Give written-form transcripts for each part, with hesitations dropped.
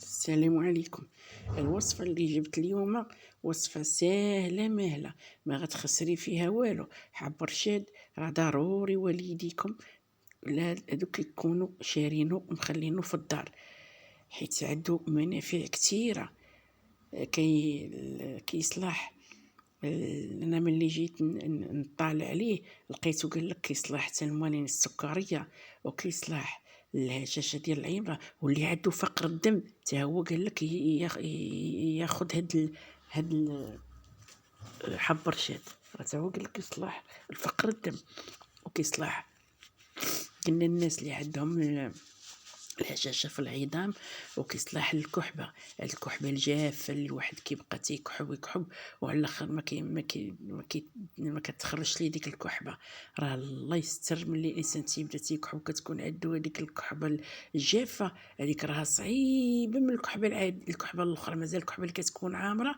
السلام عليكم. الوصفة اللي جبت اليوم وصفة ساهلة ماهلة، ما غتخسري فيها والو. حب رشاد راه ضروري والديكم هادوك يكونوا شارينو ومخلينو في الدار، حيت عندو منافع كثيرة. كيصلح. انا ملي جيت نطالع عليه لقيتو قالك كيصلح حتى الموالين السكريه، وكيصلح الهشاشه ديال العظام، واللي عنده فقر الدم حتى هو قالك ياخذ حب رشاد، حتى هو قالك يصلح الفقر الدم، وكيصلح قلنا الناس اللي عندهم الهشاشة في العظام، وكيصلح الكحبة الجافة اللي الواحد كيبقى تيكحب ويكحب وعلى الاخر ما كتخرجش ليه ديك الكحبة. راه الله يستر ملي الانسان تيبدا تيكحب كتكون عنده هذيك الكحبة الجافة، هذيك راها صعيبة من الكحبة الاخرى. مازال الكحبة اللي كتكون عامرة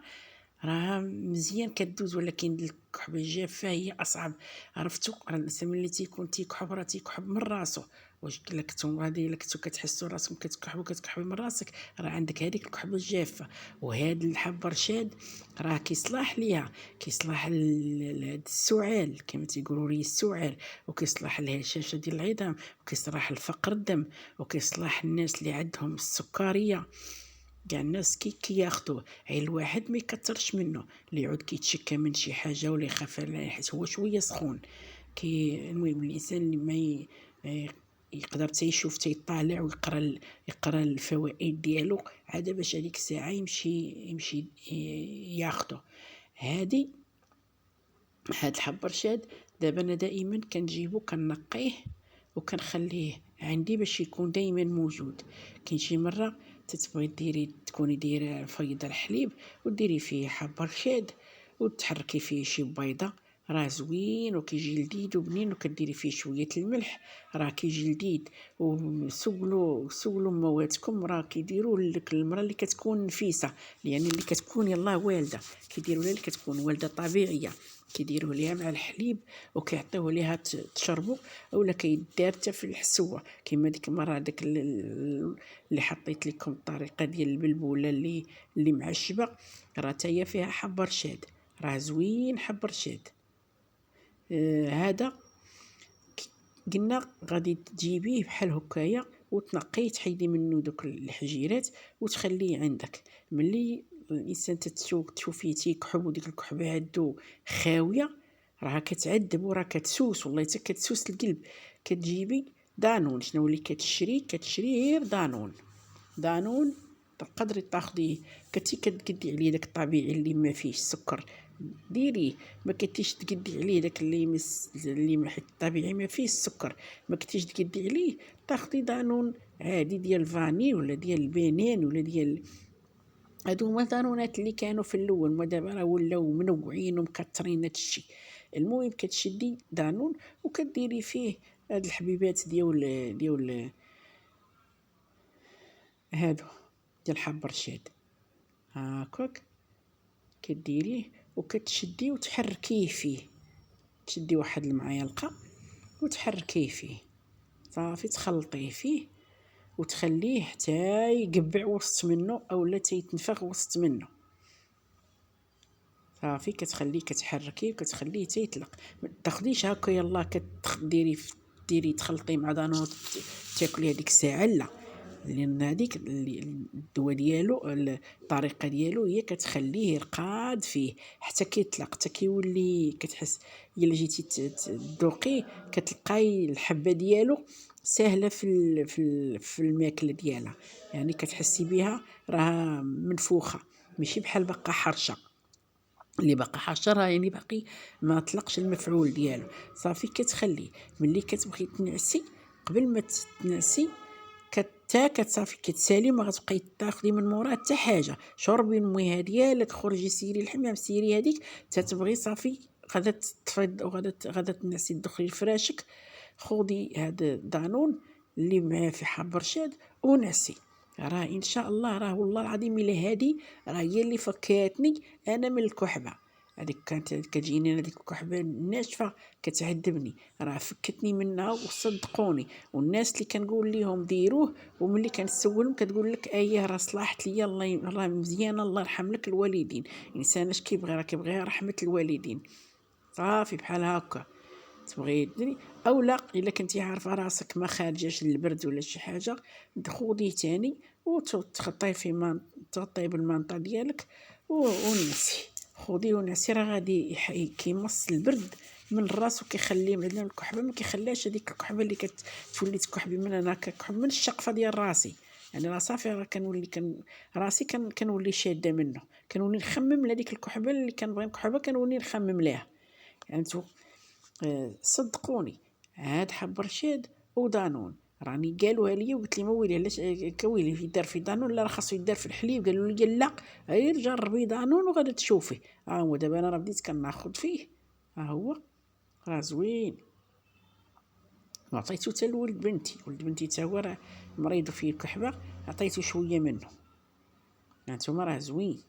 راه مزيان كدوز، ولكن الكحبة الجافة هي اصعب. عرفتو راه الانسان ملي تيكون تيكحب راه تيكحب من راسو. واش الا كنتو هادي الا كنتو كتحسوا راسكم كتكحبوا من راسك، راه عندك هذيك الكحبه الجافه. وهذا الحب رشاد راه كيصلح ليها، كيصلح هاد السعال كما تيقولوا لي السعال، وكيصلح الهشاشه ديال العظام، وكيصلح الفقر الدم، وكيصلح الناس اللي عندهم السكريه. كاع الناس كياخذوه، غير الواحد ما يكثرش منه، اللي يعود كيتشكى من شي حاجه ولا يخاف عليه حيت هو شويه سخون. المهم الانسان اللي ما يقدر تيشوف تيطالع يقرا الفوائد ديالو عاد باش هذيك الساعه يمشي ياخذه. هادي هاد الحب رشاد دابا انا دائما كنجيبو كنقيه وكنخليه عندي باش يكون دائما موجود. كاين شي مره تتبغي تكوني دايره فيضه الحليب وديري فيه حب رشاد وتحركي فيه شي بيضه، راه زوين وكيجي لذيذ وبنين، وكديري فيه شويه الملح راه كيجي لذيذ. وسولوا مواتكم راه كيديروا لك المراه اللي كتكون نفيسه، يعني اللي كتكون يلاه والده، كيديروا لها اللي كتكون والده طبيعيه، كيديروه ليها مع الحليب وكيعطيوه ليها تشربوا. اولا كيدار حتى في الحسوه كيما ديك المره داك اللي حطيت لكم الطريقه ديال البلبوله اللي معشبه، راه حتى هي فيها حب رشاد، راه زوين حب رشاد. هذا قلنا غادي تجيبيه بحال هكايا وتنقيه تحيدي منه دوك الحجيرات وتخليه عندك. ملي الانسان تشوفيه تيكحب وديك الكحبه عندو خاويه راه كتعذب وراه كتسوس، والله حتى كتسوس القلب. كتجيبي دانون، شنو اللي كتشري غير دانون تقدري تاخديه كتقدي عليه داك الطبيعي اللي ما فيهش السكر ديريه، ما كنتيش تقدي عليه داك اللي حيت الطبيعي ما فيه السكر، ما كنتيش تقدي عليه تاخدي دانون عادي ديال الفاني ولا ديال البنين ولا ديال هادو هما الدانونات اللي كانوا في الاول، ما دابا راه ولاو منوعين ومكثرين هادشي. المهم كتشدي دانون وكديري فيه هاد الحبيبات ديال هادو ديال حب رشاد هاكاك، كديريه وكتشدي وتحركيه فيه، تشدي واحد المعلقه وتحركيه فيه صافي، تخلطيه فيه وتخليه حتى يقبع وسط منه اولا تيتنفخ وسط منه صافي. كتخليه كتحركيه وكتخليه تيطلق، ما تاخديش هكا يلا ديري تخلطي مع دانون تاكلي هذيك الساعه لا، لان هذيك الدواء ديالو الطريقه ديالو هي كتخليه يرقاد فيه حتى كيطلق، حتى كيولي كتحس الا جيتي تذوقيه كتلقاي الحبه ديالو ساهله في الماكله ديالها، يعني كتحسي بها راه منفوخه ماشي بحال باقا حرشه. اللي باقا حرشه راه يعني باقي ما طلقش المفعول ديالو. صافي كتخليه ملي كتبغي تنعسي، قبل ما تنعسي كتصافي كتسالي ما غتبقاي تاخدي من موراه حتى حاجه، شربي المياه ديالك خرجي سيري الحمام سيري هذيك تتبغي صافي غادا تفيض غادا تنعسي تدخلي لفراشك، خذي هذا دانون اللي معاه في حب رشاد ونعسي. راه ان شاء الله راه والله العظيم الا هادي راه هي اللي فكاتني انا من الكحبه. هذيك كانت كتجيني هذيك الكحبه الناشفه كتعذبني، راه فكتني منها وصدقوني. والناس اللي كنقول لهم ديروه وملي كنسولهم كتقول لك اييه راه صلاحت ليا، الله راه مزيانه، الله يرحم لك الوالدين. الانسان اش كيبغي؟ راه كيبغي رحمه الوالدين، صافي بحال هكا. تبغي ديري او لا، الا كنتي عارفه راسك ما خارجاش للبرد ولا شي حاجه، خذي تاني وتغطيه تغطيه بالمانطا ديالك ونعسي. خذيه ونعسي، راه غادي كيمص البرد من الراس وكيخلي بعدا الكحبه، ما كيخليهاش هذيك الكحبه اللي كتولي تكحبي من هنا كحب من الشقفه ديال راسي. يعني راه صافي راه كنولي راسي كنولي شاده منه، كنولي نخمم لهذيك الكحبه اللي كنبغي نكحبها، كنولي نخمم ليها. يعني صدقوني هاد حب رشاد ودانون راني قالوها لي وقلت لي ويلي علاش كويلي يدار في دانون؟ لا راه خاصو يدار في الحليب. قالوا لي لا، غير جربي دانون وغادي تشوفي. هو دابا انا راه بديت كناخذ فيه، ها هو راه زوين. وعطيتو حتى لولد بنتي، ولد بنتي تا هو راه مريض فيه الكحبه، عطيتو شويه منه. هانتوما راه زوين.